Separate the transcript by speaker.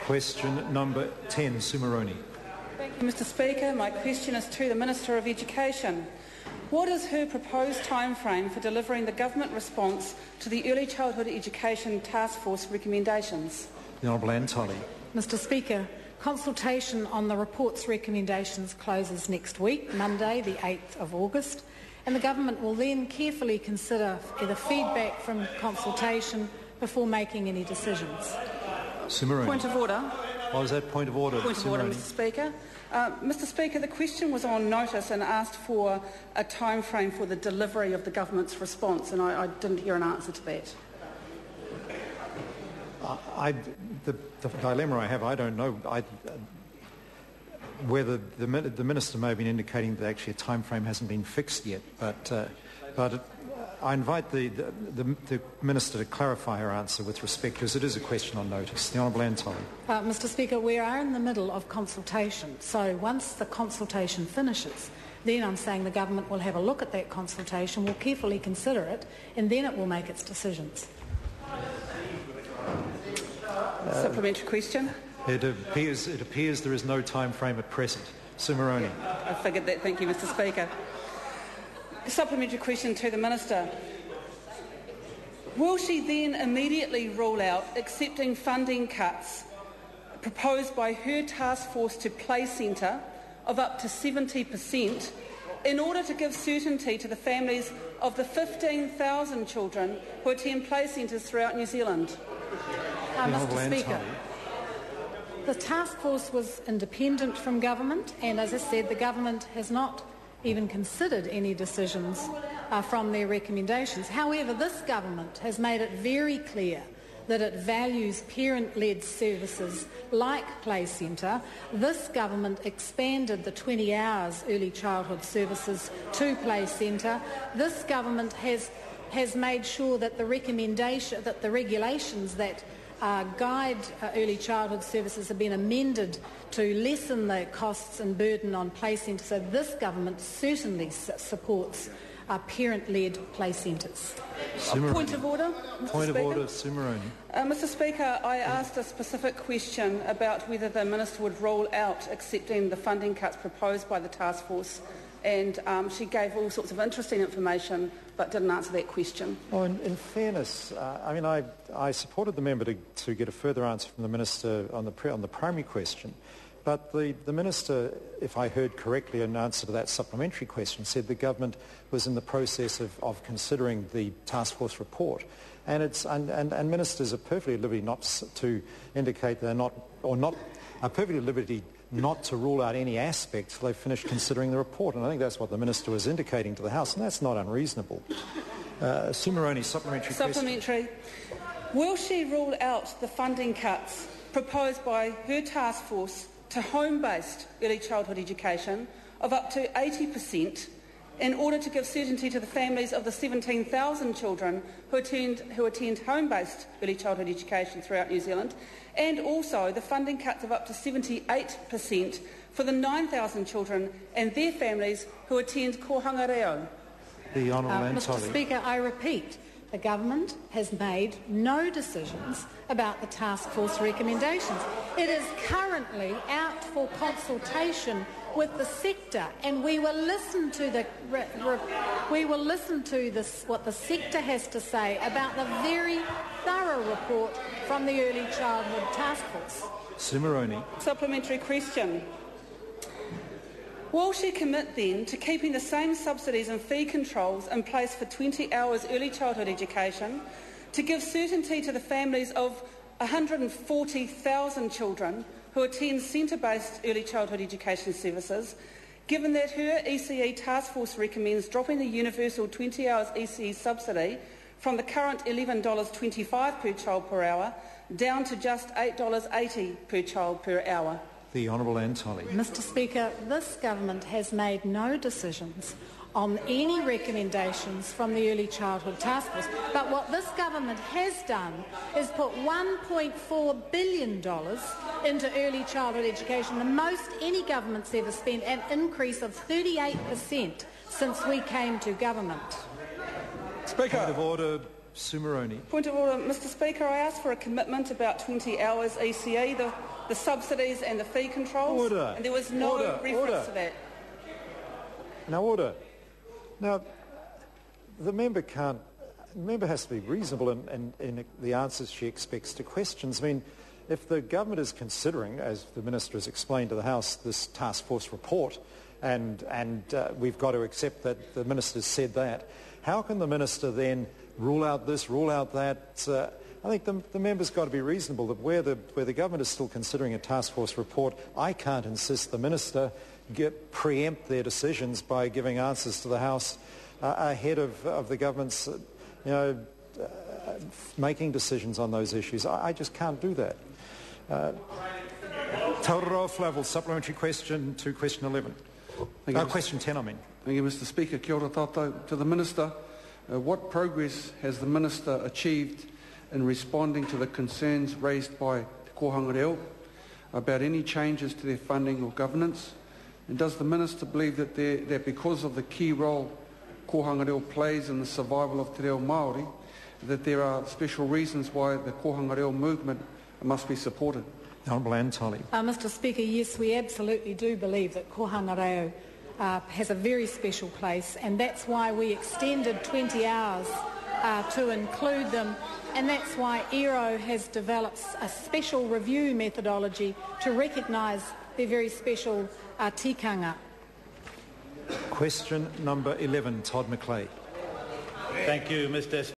Speaker 1: Question number 10, Moroney.
Speaker 2: Thank you, Mr Speaker. My question is to the Minister of Education. What is her proposed timeframe for delivering the government response to the Early Childhood Education Taskforce recommendations?
Speaker 1: The Honourable Anne Tully.
Speaker 3: Mr Speaker, consultation on the report's recommendations closes next week, Monday the 8th of August, and the Government will then carefully consider the feedback from consultation before making any decisions.
Speaker 1: Moroney.
Speaker 2: Point of order.
Speaker 1: What was that point of order?
Speaker 2: Point of order, Mr Speaker. Mr Speaker, the question was on notice and asked for a timeframe for the delivery of the government's response, and I didn't hear an answer to that.
Speaker 1: The dilemma I have, I don't know whether the Minister may have been indicating that actually a timeframe hasn't been fixed yet, but I invite the Minister to clarify her answer with respect, because it is a question on notice. The Honourable Anne Tully.
Speaker 3: Mr Speaker, we are in the middle of consultation, so once the consultation finishes, then I'm saying the Government will have a look at that consultation, will carefully consider it, and then it will make its decisions.
Speaker 2: Supplementary question.
Speaker 1: It appears there is no time frame at present. Moroney.
Speaker 2: I figured that. Thank you, Mr Speaker. Supplementary question to the Minister. Will she then immediately rule out accepting funding cuts proposed by her task force to play centre of up to 70% in order to give certainty to the families of the 15,000 children who attend play centres throughout New Zealand?
Speaker 3: Mr Speaker, the task force was independent from Government, and as I said, the Government has not even considered any decisions from their recommendations. However, this Government has made it very clear that it values parent-led services like Play Centre. This Government expanded the 20 hours early childhood services to Play Centre. This Government has made sure that the regulations that guide early childhood services have been amended to lessen the costs and burden on play centres. So this Government certainly supports parent-led play centres.
Speaker 2: Point of order, Mr
Speaker 1: Point
Speaker 2: Speaker.
Speaker 1: of order, Moroney.
Speaker 2: Mr Speaker, I asked a specific question about whether the Minister would rule out accepting the funding cuts proposed by the task force, and she gave all sorts of interesting information but didn't answer that question.
Speaker 1: Well, in fairness, I supported the member to get a further answer from the Minister on the primary question, but the Minister, if I heard correctly in answer to that supplementary question, said the Government was in the process of considering the task force report, and ministers are perfectly at liberty not to indicate they're not, or not, are perfectly at liberty not to rule out any aspect till they've finished considering the report. And I think that's what the Minister was indicating to the House, and that's not unreasonable. Moroney, supplementary question.
Speaker 2: Will she rule out the funding cuts proposed by her task force to home-based early childhood education of up to 80% in order to give certainty to the families of the 17,000 children who attend home-based early childhood education throughout New Zealand, and also the funding cuts of up to 78% for the 9,000 children and their families who attend kohanga reo?
Speaker 1: The Honourable Anne Tully.
Speaker 3: Mr Speaker, I repeat, the Government has made no decisions about the task force recommendations. It is currently out for consultation with the sector, and we will listen to what the sector has to say about the very thorough report from the Early Childhood Task Force.
Speaker 1: Moroney.
Speaker 2: Supplementary question. Will she commit then to keeping the same subsidies and fee controls in place for 20 hours early childhood education to give certainty to the families of 140,000 children who attend centre-based early childhood education services, given that her ECE Taskforce recommends dropping the universal 20 hours ECE subsidy from the current $11.25 per child per hour down to just $8.80 per child per hour?
Speaker 1: The Honourable Anne Tully.
Speaker 3: Mr Speaker, this Government has made no decisions on any recommendations from the Early Childhood Task Force. But what this Government has done is put $1.4 billion into early childhood education, the most any government's ever spent, an increase of 38% since we came to government.
Speaker 1: Speaker. Point of order, Sue Moroney.
Speaker 2: Point of order, Mr Speaker. I asked for a commitment about 20 hours ECE, the subsidies and the fee controls.
Speaker 1: Order.
Speaker 2: And there was no reference to that.
Speaker 1: Now, order. Now, the member has to be reasonable in the answers she expects to questions. I mean, if the government is considering, as the Minister has explained to the House, this task force report, and we've got to accept that the Minister's said that, how can the Minister then rule out this, rule out that? I think the member's got to be reasonable that where the government is still considering a task force report, I can't insist the Minister preempt their decisions by giving answers to the House ahead of the government's making decisions on those issues. I just can't do that. Tauraro Flavel, supplementary question to question 11. Question 10, I mean.
Speaker 4: Thank you, Mr Speaker. Kia ora tātou. To the Minister, what progress has the Minister achieved in responding to the concerns raised by Te Kohanga Reo about any changes to their funding or governance? And does the Minister believe that because of the key role Kohanga Reo plays in the survival of Te Reo Māori, that there are special reasons why the Kohanga Reo movement must be supported?
Speaker 1: Honourable Anne Tully.
Speaker 3: Mr Speaker, yes, we absolutely do believe that Kohanga Reo has a very special place, and that's why we extended 20 hours to include them, and that's why ERO has developed a special review methodology to recognise their very special tikanga.
Speaker 1: Question number 11, Todd McLeay.
Speaker 5: Thank you, Mr